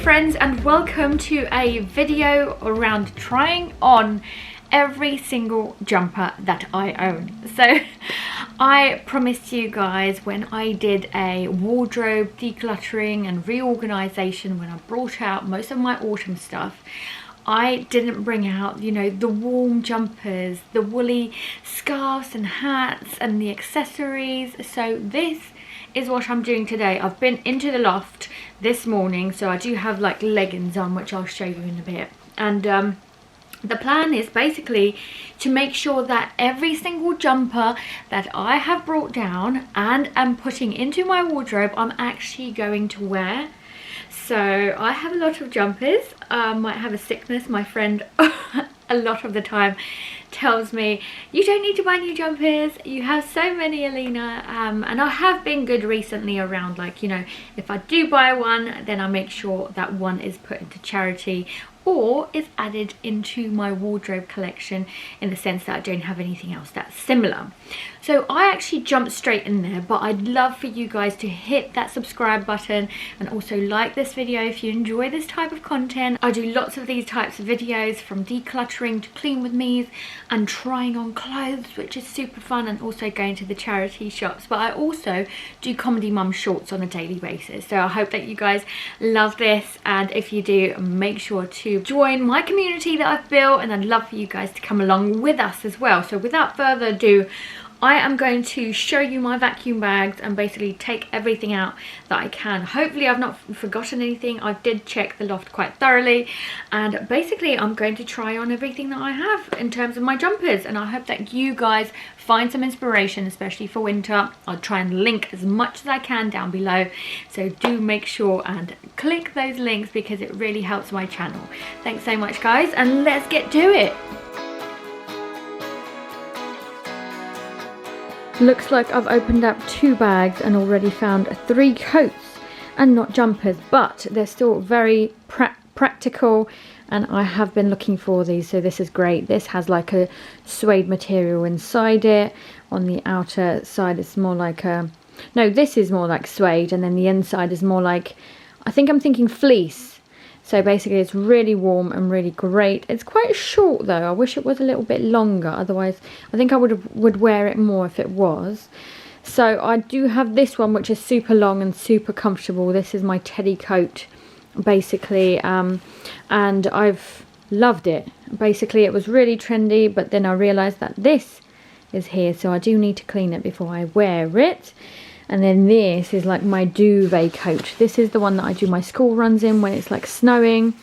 friends, and welcome to a video around trying on every single jumper that I own. So I promised you guys when I did a wardrobe decluttering and reorganization, when I brought out most of my autumn stuff, I didn't bring out, you know, the warm jumpers, the woolly scarves and hats and the accessories. So this is what I'm doing today. I've been into the loft this morning, so I do have like leggings on, which I'll show you in a bit. And the plan is basically to make sure that every single jumper that I have brought down and am putting into my wardrobe, I'm actually going to wear. So I have a lot of jumpers. Might have a sickness. My friend a lot of the time tells me, you don't need to buy new jumpers, you have so many, Alina. And I have been good recently around, like, you know, if I do buy one, then I make sure that one is put into charity or is added into my wardrobe collection, in the sense that I don't have anything else that's similar. So I actually jumped straight in there, but I'd love for you guys to hit that subscribe button and also like this video if you enjoy this type of content. I do lots of these types of videos, from decluttering to clean with me's and trying on clothes, which is super fun, and also going to the charity shops. But I also do comedy mum shorts on a daily basis. So I hope that you guys love this, and if you do, make sure to join my community that I've built, and I'd love for you guys to come along with us as well. So without further ado, I am going to show you my vacuum bags and basically take everything out that I can. Hopefully I've not forgotten anything. I did check the loft quite thoroughly, and basically I'm going to try on everything that I have in terms of my jumpers, and I hope that you guys find some inspiration, especially for winter. I'll try and link as much as I can down below, so do make sure and click those links because it really helps my channel. Thanks so much, guys, and let's get to it. Looks like I've opened up 2 bags and already found 3 coats, and not jumpers, but they're still very practical, and I have been looking for these, so this is great. This has like a suede material inside it. On the outer side it's more like a, no, this is more like suede, and then the inside is more like, I think I'm thinking fleece. So basically it's really warm and really great. It's quite short though. I wish it was a little bit longer, otherwise I think I would wear it more if it was. So I do have this one, which is super long and super comfortable. This is my teddy coat basically, and I've loved it. Basically it was really trendy, but then I realized that this is here, so I do need to clean it before I wear it. And then this is like my duvet coat. This is the one that I do my school runs in when it's like snowing.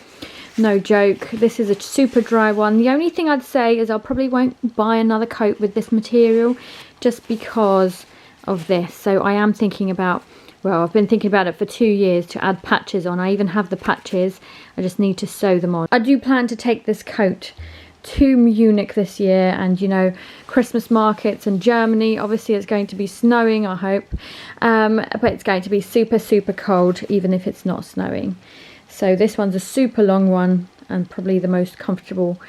No joke. This is a super dry one. The only thing I'd say is I probably won't buy another coat with this material just because of this. So I am thinking about, well, I've been thinking about it for 2 years, to add patches on. I even have the patches. I just need to sew them on. I do plan to take this coat to Munich this year, and you know, Christmas markets in Germany, obviously it's going to be snowing, I hope, but it's going to be super cold even if it's not snowing. So this one's a super long one and probably the most comfortable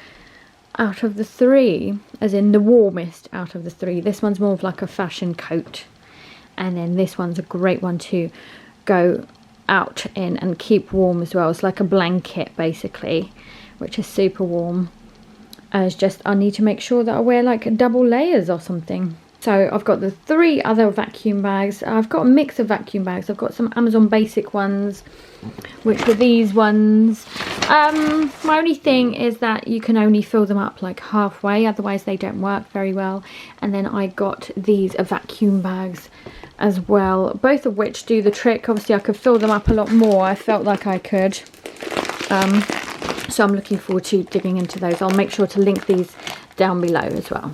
out of the 3, as in the warmest out of the 3. This one's more of like a fashion coat, and then this one's a great one to go out in and keep warm as well. It's like a blanket basically, which is super warm. It's just I need to make sure that I wear like double layers or something. So I've got the 3 other vacuum bags. I've got a mix of vacuum bags. I've got some Amazon basic ones, which were these ones. My only thing is that you can only fill them up like halfway, otherwise they don't work very well. And then I got these vacuum bags as well, both of which do the trick. Obviously I could fill them up a lot more. I felt like I could. So I'm looking forward to digging into those. I'll make sure to link these down below as well.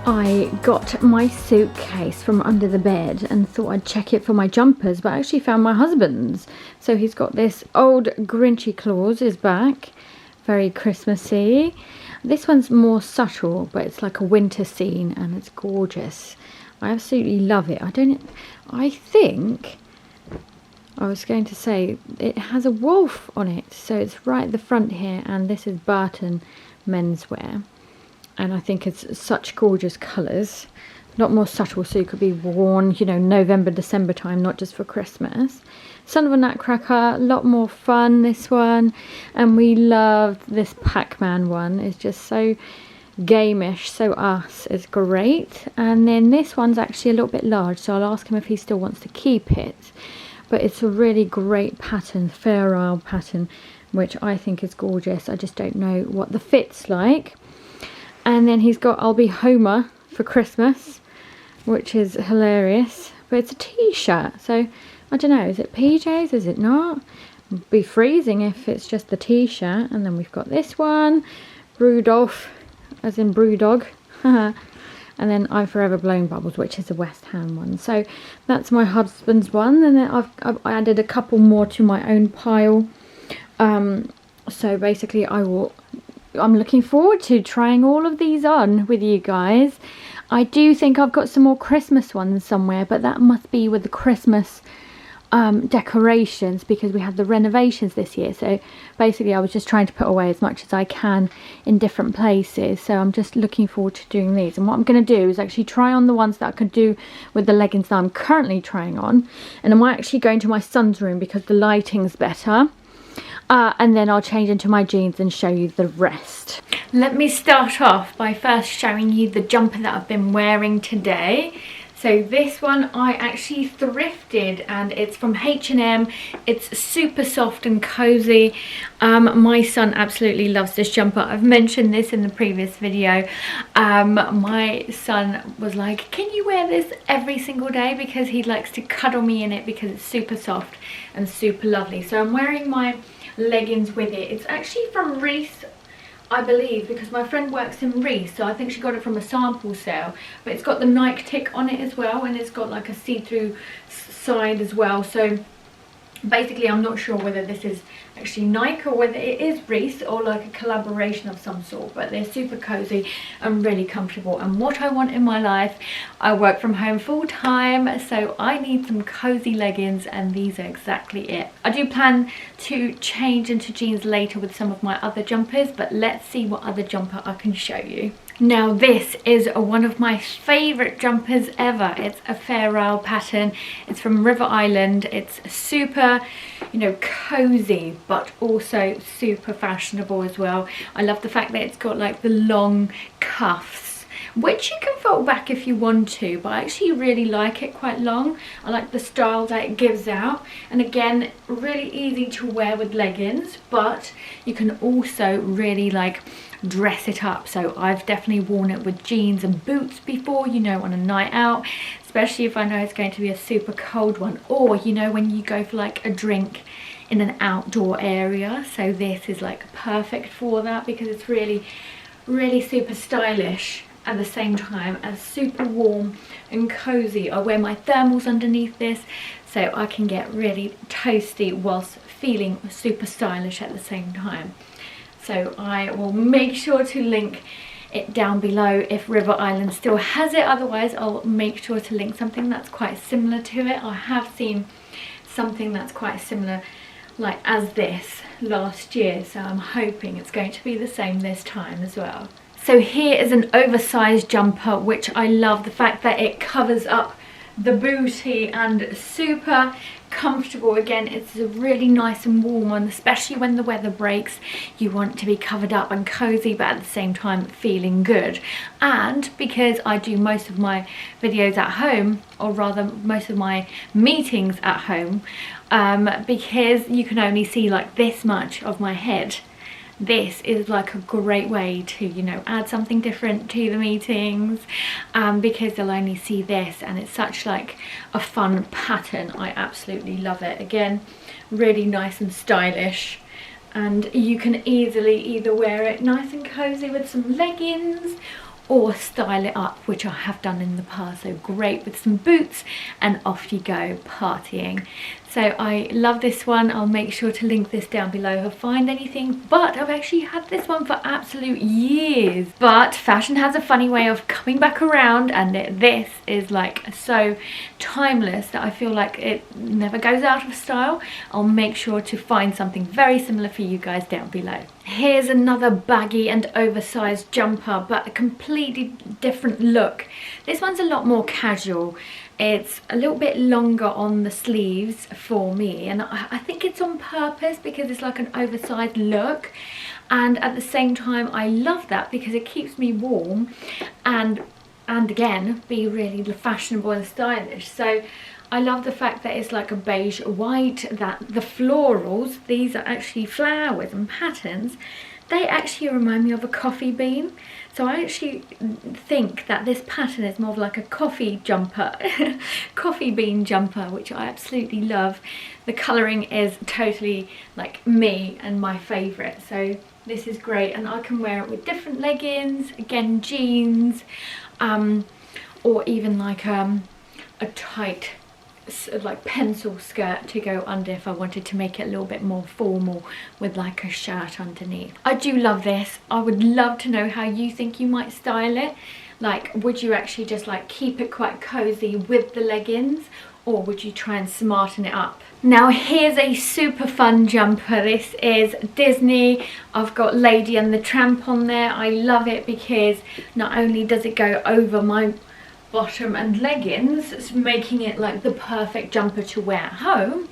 I got my suitcase from under the bed and thought I'd check it for my jumpers, but I actually found my husband's. So he's got this old Grinchy Claus is back, very Christmassy. This one's more subtle, but it's like a winter scene and it's gorgeous. I absolutely love it. I think I was going to say it has a wolf on it, so it's right at the front here, and this is Burton menswear. And I think it's such gorgeous colours. A lot more subtle, so it could be worn, you know, November, December time, not just for Christmas. Son of a Nutcracker, a lot more fun, this one. And we loved this Pac-Man one. It's just so gameish, so us. It's great. And then this one's actually a little bit large, so I'll ask him if he still wants to keep it. But it's a really great pattern, Fair Isle pattern, which I think is gorgeous. I just don't know what the fit's like. And then he's got I'll Be Homer for Christmas, which is hilarious. But it's a t-shirt, so I don't know, is it PJs, is it not? It'd be freezing if it's just the t-shirt. And then we've got this one, Rudolph, as in Brewdog. And then I've Forever Blown Bubbles, which is a West Ham one. So that's my husband's one. And then I've added a couple more to my own pile. So basically I'm looking forward to trying all of these on with you guys. I do think I've got some more Christmas ones somewhere, but that must be with the Christmas decorations, because we had the renovations this year. So basically I was just trying to put away as much as I can in different places. So I'm just looking forward to doing these. And what I'm going to do is actually try on the ones that I could do with the leggings that I'm currently trying on. And I'm actually going to my son's room because the lighting's better. And then I'll change into my jeans and show you the rest. Let me start off by first showing you the jumper that I've been wearing today. So this one I actually thrifted, and it's from H&M. It's super soft and cozy. My son absolutely loves this jumper. I've mentioned this in the previous video. My son was like, can you wear this every single day? Because he likes to cuddle me in it because it's super soft and super lovely. So I'm wearing my leggings with it. It's actually from Reese, I believe, because my friend works in Reese, so I think she got it from a sample sale. But it's got the Nike tick on it as well, and it's got like a see-through side as well. So basically I'm not sure whether this is actually Nike or whether it is Reese or like a collaboration of some sort, but they're super cozy and really comfortable. And what I want in my life, I work from home full time, so I need some cozy leggings, and these are exactly it. I do plan to change into jeans later with some of my other jumpers, but let's see what other jumper I can show you. Now this is one of my favourite jumpers ever. It's a Fair Isle pattern. It's from River Island. It's super, you know, cozy, but also super fashionable as well. I love the fact that it's got like the long cuffs, which you can fold back if you want to, but I actually really like it quite long. I like the style that it gives out, and again, really easy to wear with leggings, but you can also really like dress it up. So I've definitely worn it with jeans and boots before, you know, on a night out, especially if I know it's going to be a super cold one, or you know, when you go for like a drink in an outdoor area. So this is like perfect for that, because it's really super stylish at the same time as super warm and cozy. I wear my thermals underneath this, so I can get really toasty whilst feeling super stylish at the same time. So I will make sure to link it down below if River Island still has it. Otherwise I'll make sure to link something that's quite similar to it. I have seen something that's quite similar like as this last year, so I'm hoping it's going to be the same this time as well. So here is an oversized jumper, which I love the fact that it covers up the booty and super comfortable. Again, it's a really nice and warm one, especially when the weather breaks. You want to be covered up and cozy, but at the same time feeling good. And because I do most of my videos at home, or rather most of my meetings at home, because you can only see like this much of my head, this is like a great way to, you know, add something different to the meetings, because they'll only see this, and it's such like a fun pattern. I absolutely love it. Again, really nice and stylish, and you can easily either wear it nice and cozy with some leggings, or style it up, which I have done in the past. So great with some boots and off you go partying. So I love this one. I'll make sure to link this down below if I find anything, but I've actually had this one for absolute years. But fashion has a funny way of coming back around, and this is like so timeless that I feel like it never goes out of style. I'll make sure to find something very similar for you guys down below. Here's another baggy and oversized jumper, but a completely different look. This one's a lot more casual. It's a little bit longer on the sleeves for me, and I think it's on purpose because it's like an oversized look, and at the same time I love that because it keeps me warm and again be really fashionable and stylish. So I love the fact that it's like a beige white, that the florals, these are actually flowers and patterns, they actually remind me of a coffee bean. So I actually think that this pattern is more of like a coffee jumper, coffee bean jumper, which I absolutely love. The colouring is totally like me and my favourite. So this is great, and I can wear it with different leggings, again jeans, or even like a tight like pencil skirt to go under if I wanted to make it a little bit more formal with like a shirt underneath. I do love this. I would love to know how you think you might style it. Like, would you actually just like keep it quite cozy with the leggings, or would you try and smarten it up? Now here's a super fun jumper. This is Disney. I've got Lady and the Tramp on there. I love it because not only does it go over my bottom and leggings, making it like the perfect jumper to wear at home,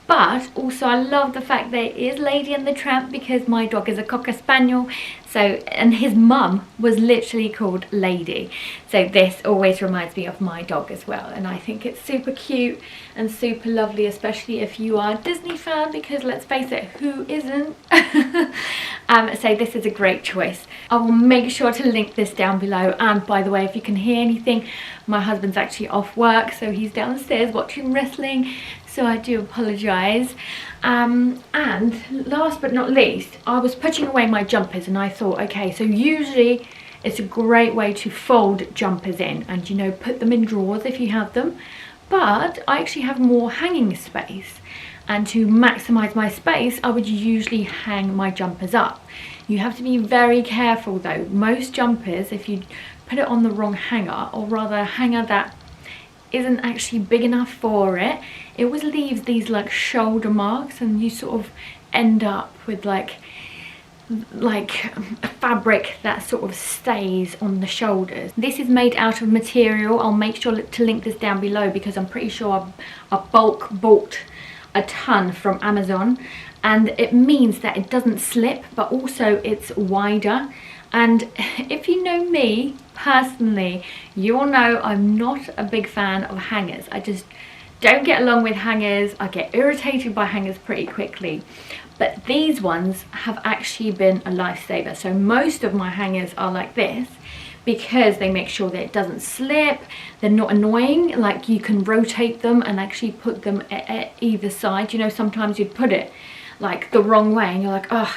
but also I love the fact that it is Lady and the Tramp because my dog is a Cocker Spaniel, so, and his mum was literally called Lady, so this always reminds me of my dog as well, and I think it's super cute and super lovely, especially if you are a Disney fan, because let's face it, who isn't? So this is a great choice. I will make sure to link this down below, and by the way, if you can hear anything, my husband's actually off work, so he's downstairs watching wrestling, so I do apologise. And last but not least, I was putting away my jumpers and I thought, okay, so usually it's a great way to fold jumpers in and, you know, put them in drawers if you have them, but I actually have more hanging space, and to maximise my space I would usually hang my jumpers up. You have to be very careful though. Most jumpers, if you put it on the wrong hanger, or rather a hanger that isn't actually big enough for it, it always leaves these like shoulder marks, and you sort of end up with like a fabric that sort of stays on the shoulders. This is made out of material. I'll make sure to link this down below because I'm pretty sure I bulk bought a ton from Amazon, and it means that it doesn't slip, but also it's wider. And if you know me personally, you'll know I'm not a big fan of hangers. I just don't get along with hangers. I get irritated by hangers pretty quickly. But these ones have actually been a lifesaver. So most of my hangers are like this because they make sure that it doesn't slip. They're not annoying. Like, you can rotate them and actually put them at either side. You know, sometimes you'd put it like the wrong way and you're like, oh,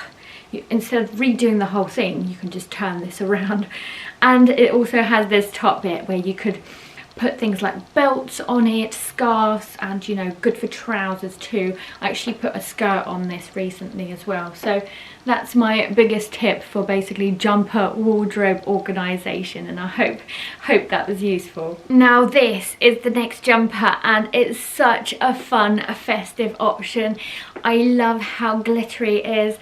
instead of redoing the whole thing, you can just turn this around. And it also has this top bit where you could put things like belts on it, scarves, and, you know, good for trousers too. I actually put a skirt on this recently as well. So that's my biggest tip for basically jumper wardrobe organisation, and I hope that was useful. Now this is the next jumper, and it's such a fun, festive option. I love how glittery it is.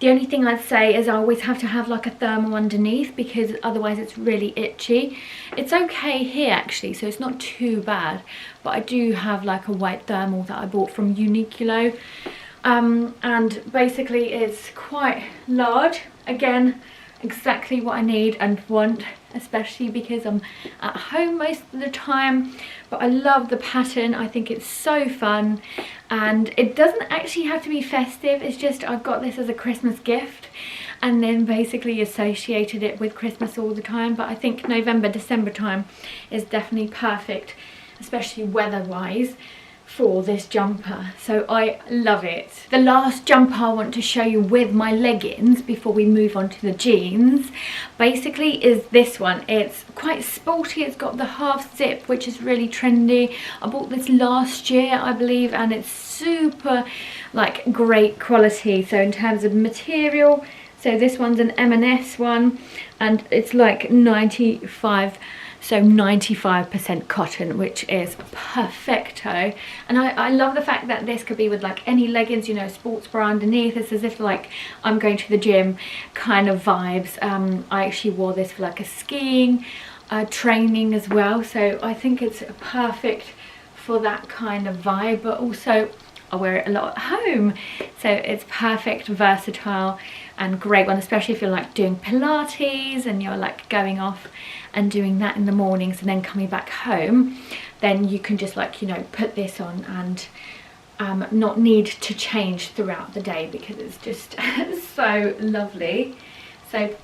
The only thing I'd say is I always have to have like a thermal underneath because otherwise it's really itchy. It's okay here actually, so it's not too bad, but I do have like a white thermal that I bought from UNIQLO, and basically it's quite large. Again, exactly what I need and want, especially because I'm at home most of the time. But I love the pattern. I think it's so fun, and it doesn't actually have to be festive. It's just I've got this as a Christmas gift and then basically associated it with Christmas all the time. But I think November, December time is definitely perfect, especially weather-wise, for this jumper, so I love it. The last jumper I want to show you with my leggings before we move on to the jeans basically is this one. It's quite sporty, it's got the half zip, which is really trendy. I bought this last year, I believe, and it's super like great quality. So in terms of material, so this one's an M&S one, and it's like 95% cotton, which is perfecto. And I love the fact that this could be with like any leggings, you know, sports bra underneath. It's as if like I'm going to the gym kind of vibes. I actually wore this for like a skiing training as well, so I think it's perfect for that kind of vibe, but also I wear it a lot at home, so it's perfect, versatile and great one, especially if you're like doing Pilates and you're like going off and doing that in the mornings and then coming back home. Then you can just like, you know, put this on and not need to change throughout the day, because it's just so lovely. So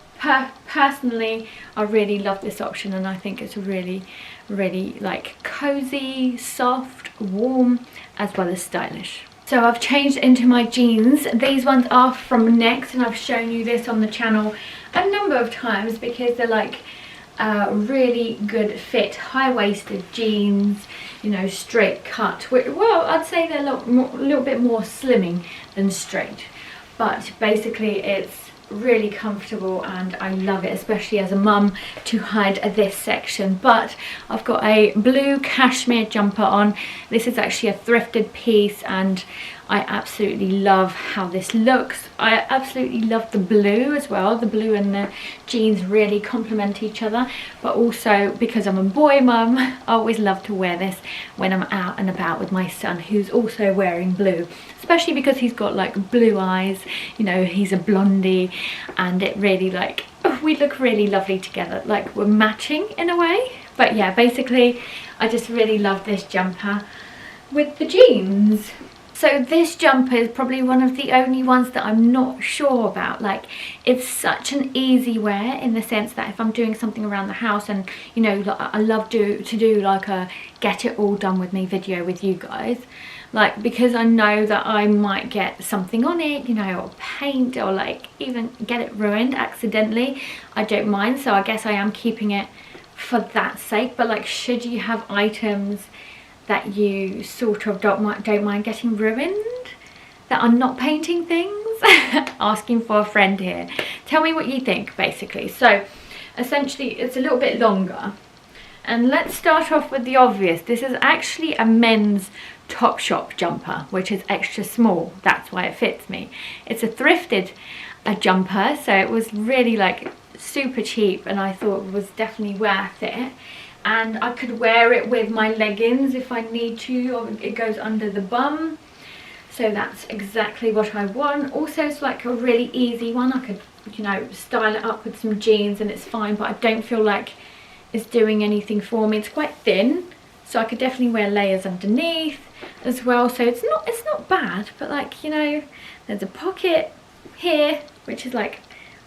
personally, I really love this option, and I think it's really like cozy, soft, warm, as well as stylish. So I've changed into my jeans. These ones are from Next, and I've shown you this on the channel a number of times because they're like really good fit, high-waisted jeans, you know, straight cut. Well, I'd say they're a little bit more slimming than straight, but basically it's really comfortable and I love it, especially as a mum, to hide this section. But I've got a blue cashmere jumper on. This is actually a thrifted piece and I absolutely love how this looks. I absolutely love the blue as well. The blue and the jeans really complement each other, but also because I'm a boy mum, I always love to wear this when I'm out and about with my son, who's also wearing blue, especially because he's got like blue eyes, you know, he's a blondie, and it really like, we look really lovely together, like we're matching in a way. But yeah, basically I just really love this jumper with the jeans. So this jumper is probably one of the only ones that I'm not sure about. Like, it's such an easy wear in the sense that if I'm doing something around the house, and you know, I love to do like a get it all done with me video with you guys, like, because I know that I might get something on it, you know, or paint, or like even get it ruined accidentally, I don't mind. So I guess I am keeping it for that sake. But like, should you have items that you sort of don't mind getting ruined, that are not painting things? Asking for a friend here. Tell me what you think, basically. So essentially it's a little bit longer, and let's start off with the obvious. This is actually a men's Topshop jumper, which is extra small. That's why it fits me. It's a thrifted jumper, so it was really like super cheap, and I thought it was definitely worth it. And I could wear it with my leggings if I need to, or it goes under the bum, so that's exactly what I want. Also, it's like a really easy one. I could, you know, style it up with some jeans and it's fine, but I don't feel like it's doing anything for me. It's quite thin, so I could definitely wear layers underneath as well. So it's not bad, but like, you know, there's a pocket here which is like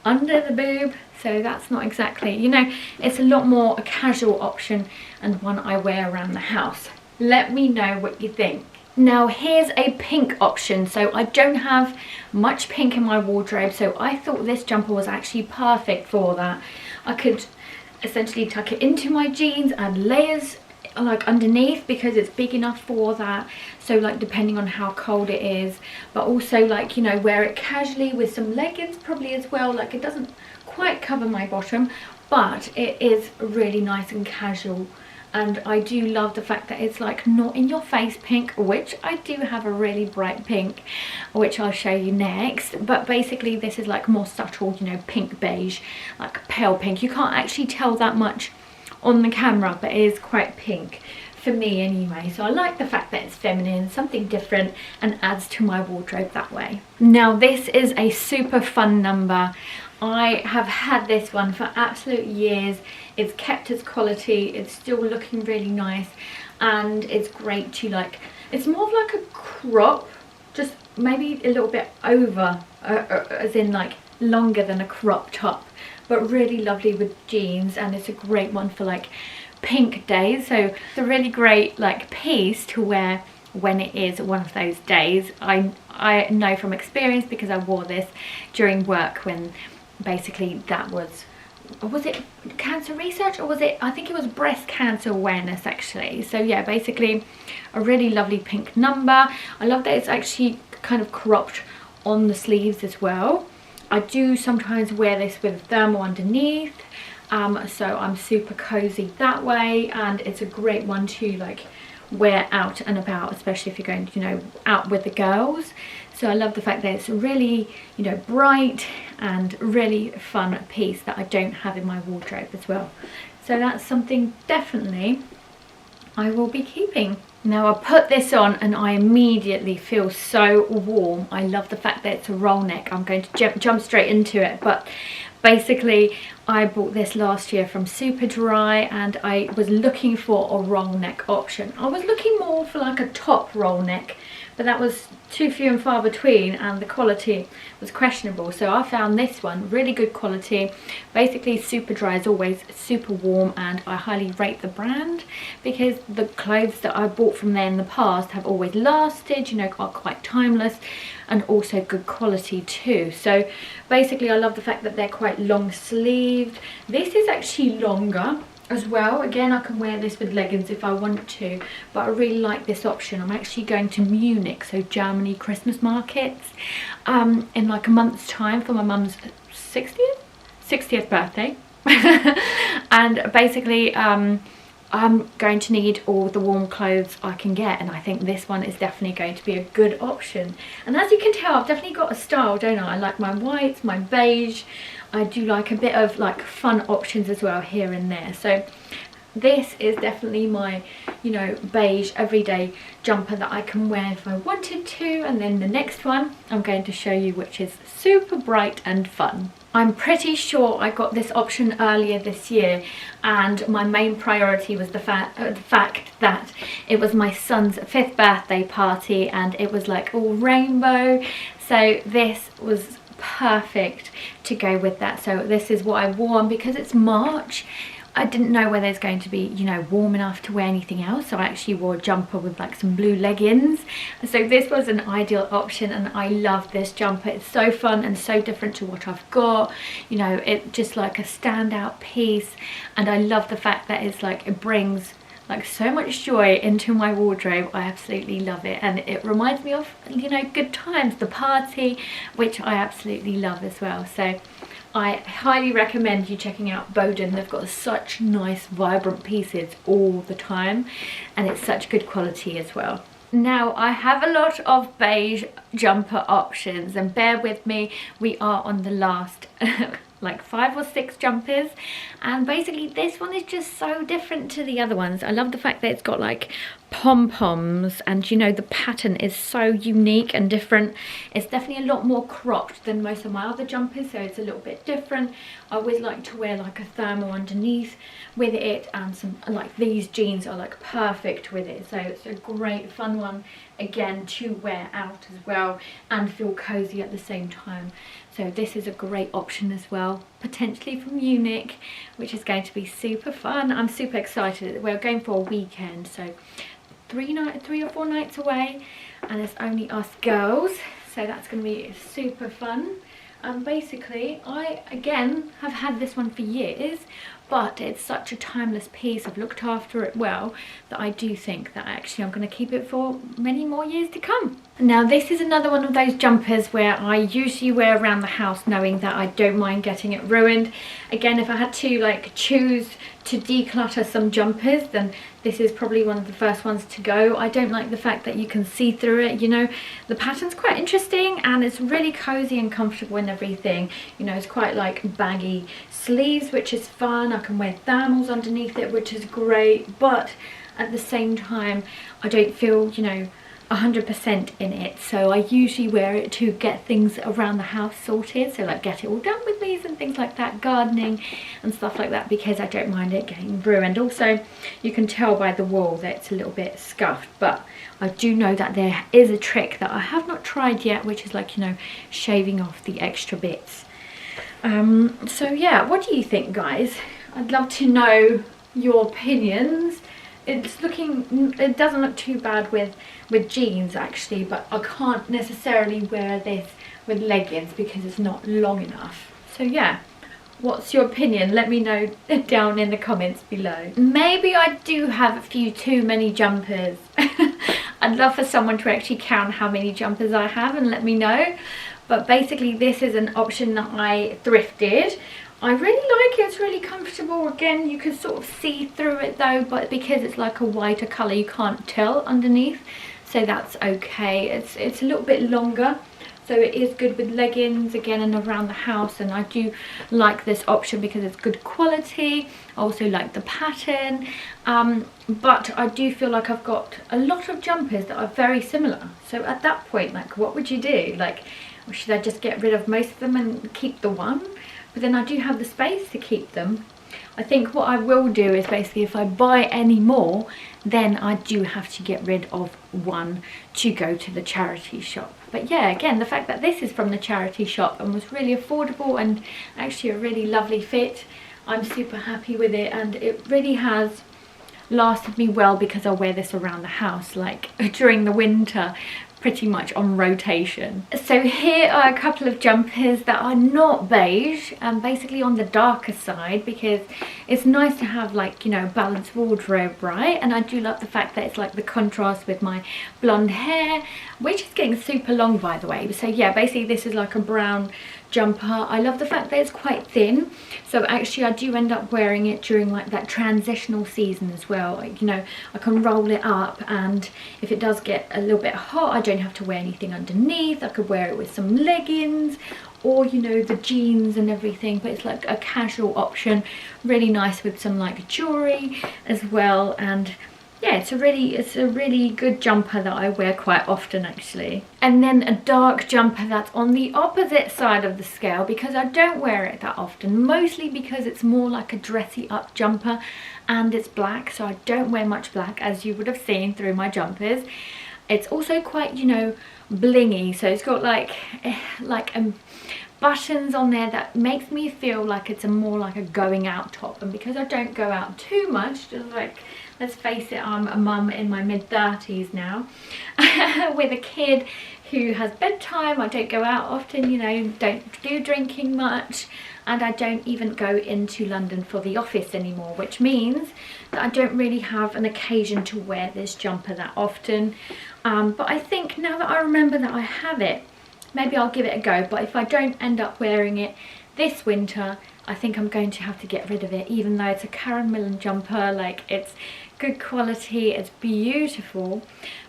under the boob, so that's not exactly, you know, it's a lot more a casual option and one I wear around the house. Let me know what you think. Now here's a pink option. So I don't have much pink in my wardrobe, so I thought this jumper was actually perfect for that. I could essentially tuck it into my jeans, add layers like underneath because it's big enough for that, so like depending on how cold it is, but also like, you know, wear it casually with some leggings probably as well. Like, it doesn't quite cover my bottom, but it is really nice and casual. And I do love the fact that it's like not in your face pink, which I do have a really bright pink, which I'll show you next. But basically this is like more subtle, you know, pink beige, like pale pink. You can't actually tell that much on the camera, but it is quite pink for me anyway. So I like the fact that it's feminine, something different, and adds to my wardrobe that way. Now this is a super fun number. I have had this one for absolute years. It's kept its quality, it's still looking really nice, and it's great to like, it's more of like a crop, just maybe a little bit over, as in like longer than a crop top, but really lovely with jeans. And it's a great one for like pink days, so it's a really great like piece to wear when it is one of those days. I know from experience because I wore this during work when basically that was it cancer research, or was it, I think it was breast cancer awareness actually. So yeah, basically a really lovely pink number. I love that it's actually kind of cropped on the sleeves as well. I do sometimes wear this with thermal underneath, so I'm super cozy that way, and it's a great one to like wear out and about, especially if you're going, you know, out with the girls. So I love the fact that it's a really, you know, bright and really fun piece that I don't have in my wardrobe as well. So that's something definitely I will be keeping. Now I put this on and I immediately feel so warm. I love the fact that it's a roll neck. I'm going to jump straight into it, but basically I bought this last year from Superdry, and I was looking for a roll neck option. I was looking more for like a top roll neck, but that was too few and far between, and the quality was questionable. So I found this one, really good quality. Basically Superdry is always super warm, and I highly rate the brand because the clothes that I bought from there in the past have always lasted, you know, are quite timeless and also good quality too. So basically I love the fact that they're quite long sleeved. This is actually longer as well. Again, I can wear this with leggings if I want to, but I really like this option. I'm actually going to Munich, so Germany, Christmas markets in like a month's time for my mum's 60th birthday. And basically I'm going to need all the warm clothes I can get, and I think this one is definitely going to be a good option. And as you can tell, I've definitely got a style, don't I? I like my whites, my beige. I do like a bit of like fun options as well here and there. So this is definitely my, you know, beige everyday jumper that I can wear if I wanted to. And then the next one I'm going to show you, which is super bright and fun. I'm pretty sure I got this option earlier this year, and my main priority was the fact that it was my son's 5th birthday party and it was like all rainbow. So this was perfect to go with that. So this is what I wore, and because it's March, I didn't know whether it's going to be, you know, warm enough to wear anything else, so I actually wore a jumper with like some blue leggings. So this was an ideal option, and I love this jumper. It's so fun and so different to what I've got, you know, it's just like a standout piece, and I love the fact that it's like, it brings like so much joy into my wardrobe. I absolutely love it, and it reminds me of, you know, good times, the party, which I absolutely love as well. So I highly recommend you checking out Boden. They've got such nice vibrant pieces all the time, and it's such good quality as well. Now I have a lot of beige jumper options, and bear with me, we are on the last like 5 or 6 jumpers, and basically this one is just so different to the other ones. I love the fact that it's got like pom-poms, and you know, the pattern is so unique and different. It's definitely a lot more cropped than most of my other jumpers, so it's a little bit different. I always like to wear like a thermal underneath with it, and some like these jeans are like perfect with it. So it's a great fun one again to wear out as well and feel cozy at the same time. So this is a great option as well, potentially from Munich, which is going to be super fun. I'm super excited. We're going for a weekend, so 3 or 4 nights away, and it's only us girls, so that's going to be super fun. And basically I again have had this one for years, but it's such a timeless piece. I've looked after it well that I do think that actually I'm going to keep it for many more years to come. Now this is another one of those jumpers where I usually wear around the house knowing that I don't mind getting it ruined. Again, if I had to like choose to declutter some jumpers, then this is probably one of the first ones to go. I don't like the fact that you can see through it, you know. The pattern's quite interesting and it's really cozy and comfortable and everything. You know, it's quite like baggy sleeves, which is fun. I can wear thermals underneath it, which is great, but at the same time I don't feel, you know, 100% in it. So I usually wear it to get things around the house sorted, so like get it all done with these and things like that, gardening and stuff like that, because I don't mind it getting ruined. Also, you can tell by the wool that it's a little bit scuffed, but I do know that there is a trick that I have not tried yet, which is like, you know, shaving off the extra bits. So yeah, what do you think, guys? I'd love to know your opinions it doesn't look too bad with jeans actually, but I can't necessarily wear this with leggings because it's not long enough. So yeah, what's your opinion? Let me know down in the comments below. Maybe I do have a few too many jumpers. I'd love for someone to actually count how many jumpers I have and let me know. But basically this is an option that I thrifted. I really like it, it's really comfortable. Again, you can sort of see through it though, but because it's like a whiter colour you can't tell underneath, so that's okay. It's a little bit longer, so it is good with leggings again and around the house, and I do like this option because it's good quality. I also like the pattern, but I do feel like I've got a lot of jumpers that are very similar. So at that point, like, what would you do? Like, or should I just get rid of most of them and keep the one? But then I do have the space to keep them. I think what I will do is basically if I buy any more, then I do have to get rid of one to go to the charity shop. But yeah, again, the fact that this is from the charity shop and was really affordable and actually a really lovely fit, I'm super happy with it, and it really has lasted me well because I wear this around the house, like during the winter, pretty much on rotation. So here are a couple of jumpers that are not beige and basically on the darker side, because it's nice to have, like, you know, balanced wardrobe, right? And I do love the fact that it's like the contrast with my blonde hair, which is getting super long by the way. So yeah, basically this is like a brown jumper. I love the fact that it's quite thin, so actually I do end up wearing it during like that transitional season as well. Like, you know, I can roll it up, and if it does get a little bit hot I don't have to wear anything underneath. I could wear it with some leggings or, you know, the jeans and everything, but it's like a casual option, really nice with some like jewelry as well. And yeah, it's a really good jumper that I wear quite often actually. And then a dark jumper that's on the opposite side of the scale, because I don't wear it that often, mostly because it's more like a dressy up jumper and it's black, so I don't wear much black, as you would have seen through my jumpers. It's also quite, you know, blingy, so it's got like buttons on there that makes me feel like it's more like a going out top. And because I don't go out too much, just like, let's face it, I'm a mum in my mid-30s now with a kid who has bedtime. I don't go out often, you know, don't do drinking much, and I don't even go into London for the office anymore, which means that I don't really have an occasion to wear this jumper that often. But I think now that I remember that I have it, maybe I'll give it a go. But if I don't end up wearing it this winter, I think I'm going to have to get rid of it, even though it's a Karen Millen jumper. Like, it's good quality, it's beautiful,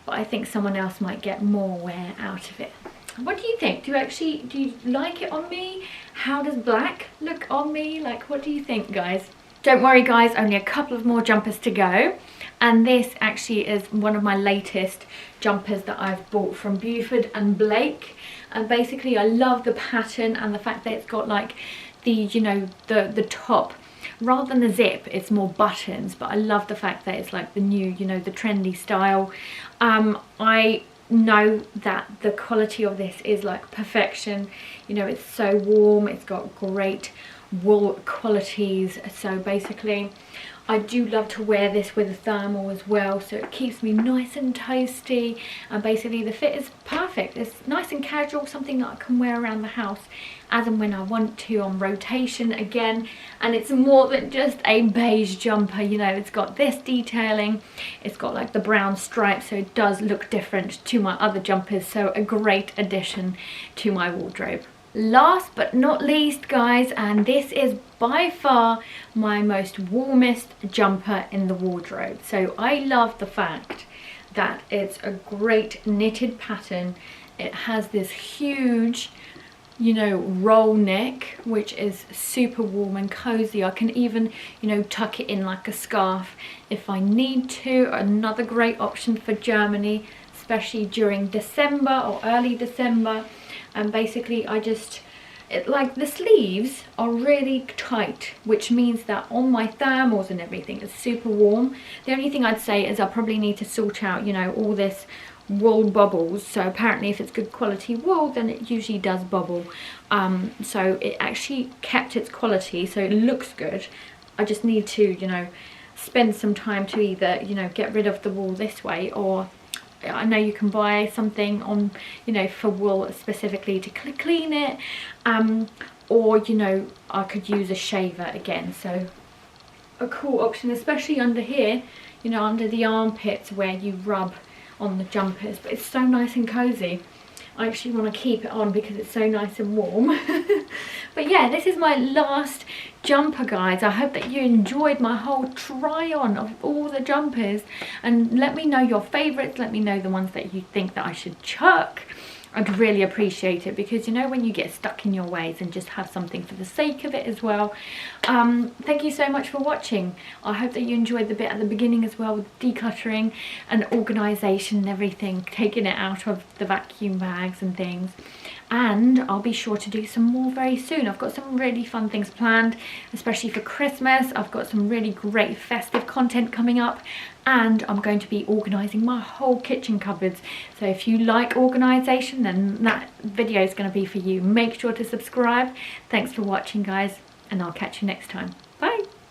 but I think someone else might get more wear out of it. What do you think? Do you like it on me? How does black look on me? Like, what do you think, guys? Don't worry guys, only a couple of more jumpers to go, and this actually is one of my latest jumpers that I've bought from Buford and Blake. And basically I love the pattern and the fact that it's got like the, you know, the top, rather than the zip, it's more buttons, but I love the fact that it's like the new, you know, the trendy style. I know that the quality of this is like perfection. You know, it's so warm, it's got great wool qualities. So basically I do love to wear this with a thermal as well, so it keeps me nice and toasty, and basically the fit is perfect. It's nice and casual, something that I can wear around the house as and when I want to, on rotation again. And it's more than just a beige jumper, you know, it's got this detailing, it's got like the brown stripes, so it does look different to my other jumpers, so a great addition to my wardrobe. Last but not least guys, and this is by far my most warmest jumper in the wardrobe. So I love the fact that it's a great knitted pattern. It has this huge, you know, roll neck, which is super warm and cozy. I can even, you know, tuck it in like a scarf if I need to. Another great option for Germany, especially during December or early December. And basically like the sleeves are really tight, which means that on my thermals and everything it's super warm. The only thing I'd say is I probably need to sort out, you know, all this wool bubbles. So apparently if it's good quality wool, then it usually does bubble. So it actually kept its quality, so it looks good. I just need to, you know, spend some time to either, you know, get rid of the wool this way, or I know you can buy something on, you know, for wool specifically to clean it, or, you know, I could use a shaver again. So a cool option, especially under here, you know, under the armpits where you rub on the jumpers. But it's so nice and cozy. I actually want to keep it on because it's so nice and warm. But yeah, this is my last jumper, guys. I hope that you enjoyed my whole try on of all the jumpers, and let me know your favorites. Let me know the ones that you think that I should chuck. I'd really appreciate it, because you know, when you get stuck in your ways and just have something for the sake of it as well. Thank you so much for watching. I hope that you enjoyed the bit at the beginning as well, with decluttering and organisation and everything, taking it out of the vacuum bags and things. And I'll be sure to do some more very soon. I've got some really fun things planned, especially for Christmas. I've got some really great festive content coming up, and I'm going to be organising my whole kitchen cupboards. So if you like organisation, then that video is going to be for you. Make sure to subscribe. Thanks for watching, guys, and I'll catch you next time.